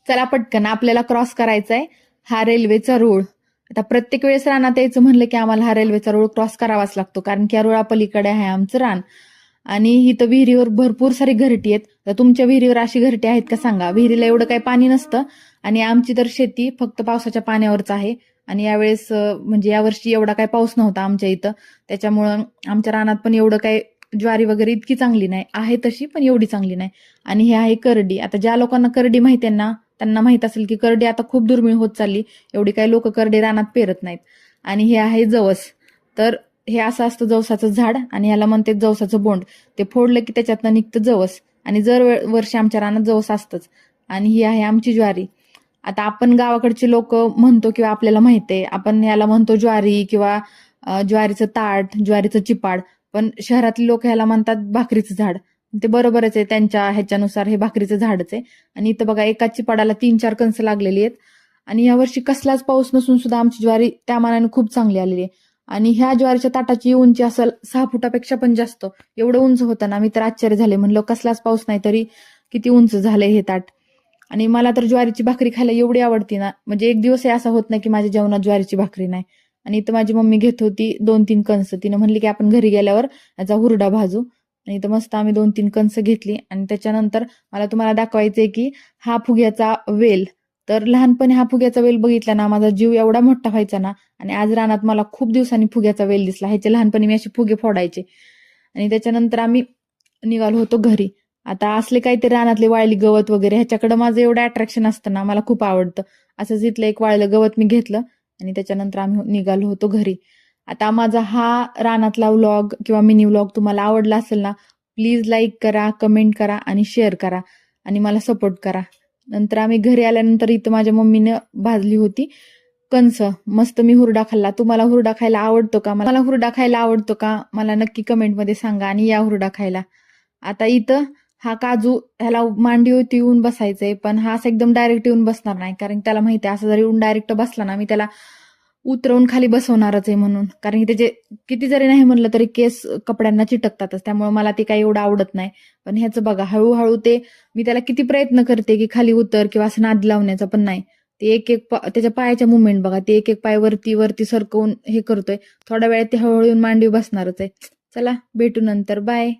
चला पटकन, आपल्याला क्रॉस करायचा आहे हा रेल्वेचा रूळ. आता प्रत्येक वेळेस रानात यायचं म्हणलं की आम्हाला हा रेल्वेचा रूळ क्रॉस करावाच लागतो, कारण की या रुळापलीकडे आहे आमचं रान. आणि इथं विहिरीवर भरपूर सारी घरटी आहेत. तर तुमच्या विहिरीवर अशी घरटी आहेत का सांगा. विहिरीला एवढं काही पाणी नसतं आणि आमची तर शेती फक्त पावसाच्या पाण्यावरच आहे. आणि यावेळेस म्हणजे यावर्षी एवढा काही पाऊस नव्हता आमच्या इथं, त्याच्यामुळं आमच्या रानात पण एवढं काही ज्वारी वगैरे इतकी चांगली नाही आहे, तशी पण एवढी चांगली नाही. आणि हे आहे करडी. आता ज्या लोकांना करडी माहिती आहे ना, त्यांना माहित असेल की करडी आता खूप दुर्मिळ होत चालली. एवढी काही लोक करडी रानात पेरत नाहीत. आणि हे आहे जवस. तर हे असं असतं जवसाचं झाड आणि ह्याला म्हणते जवसाचं बोंड. ते फोडलं की त्याच्यातनं निघतं जवस. आणि वर्षी आमच्या रानात जवस असतंच. आणि ही आहे आमची ज्वारी. आता आपण गावाकडचे लोक म्हणतो किंवा आपल्याला माहित आहे, आपण याला म्हणतो ज्वारी किंवा ज्वारीचं ताट, ज्वारीचं चिपाड. पण शहरातले लोक ह्याला म्हणतात भाकरीचं झाड. ते बरोबरच आहे, त्यांच्या ह्याच्यानुसार हे भाकरीचं झाडच आहे. आणि इथं बघा एकाच चिपाडाला 3-4 कणसं लागलेली आहेत. आणि यावर्षी कसलाच पाऊस नसून सुद्धा आमची ज्वारी त्या मानाने खूप चांगली आलेली आहे. आणि ह्या ज्वारीच्या ताटाची उंची असेल 6 फुटापेक्षा पण जास्त. एवढं उंच होतं ना, मी तर आश्चर्य झाले. म्हणलं कसलाच पाऊस नाही तरी किती उंच झालंय हे ताट. आणि मला तर ज्वारीची भाकरी खायला एवढी आवडती ना, म्हणजे एक दिवसही असा होत नाही की माझ्या जेवणात ज्वारीची भाकरी नाही. आणि इथं माझी मम्मी घेत होती 2-3 कणस. तिनं म्हणली की आपण घरी गेल्यावर याचा हुरडा भाजू. आणि इथं मस्त आम्ही 2-3 कणस घेतली. आणि त्याच्यानंतर मला तुम्हाला दाखवायचंय की हा फुग्याचा वेल. तर लहानपणी हा फुग्याचा वेल बघितला ना, माझा जीव एवढा मोठा व्हायचा ना. आणि आज रानात मला खूप दिवसांनी फुग्याचा वेल दिसला. ह्याच्या लहानपणी मी असे फुगे फोडायचे. आणि त्याच्यानंतर आम्ही निघालो होतो घरी. आता असले काहीतरी रानातले वाळली गवत वगैरे ह्याच्याकडे माझं एवढं अट्रॅक्शन असतं ना, मला खूप आवडतं. असंच इथलं एक वाळलं गवत मी घेतलं आणि त्याच्यानंतर आम्ही निघालो होतो घरी. आता माझा हा रानातला व्लॉग किंवा मिनी व्लॉग तुम्हाला आवडला असेल ना, प्लीज लाईक करा, कमेंट करा आणि शेअर करा आणि मला सपोर्ट करा. नंतर आम्ही घरी आल्यानंतर इथं माझ्या मम्मीने भाजली होती कंस. मस्त मी हुरडा खाल्ला. तुम्हाला हुरडा खायला आवडतो का? मला हुरडा खायला आवडतो का? मला नक्की कमेंटमध्ये सांगा आणि या हुरडा खायला. आता इथं हा काजू, ह्याला मांडीवरती येऊन बसायचंय, पण हा असं एकदम डायरेक्ट येऊन बसणार नाही, कारण त्याला माहिती आहे असं जर येऊन डायरेक्ट बसला ना, मी त्याला उतरवून खाली बसवणारच आहे म्हणून. कारण की त्याचे किती जरी नाही म्हणलं तरी केस कपड्यांना चिटकतातच, त्यामुळे मला ते काही एवढं आवडत नाही. पण ह्याचं बघा, हळूहळू ते मी त्याला किती प्रयत्न करते की खाली उतर किंवा असं नाद लावण्याचा, पण नाही. ते एक एक त्याच्या पायाच्या मुवमेंट बघा, ते एक एक पाय वरती वरती सरकवून हे करतोय. थोड्या वेळात ते हळूहळू मांडी बसणारच आहे. चला भेटू नंतर, बाय.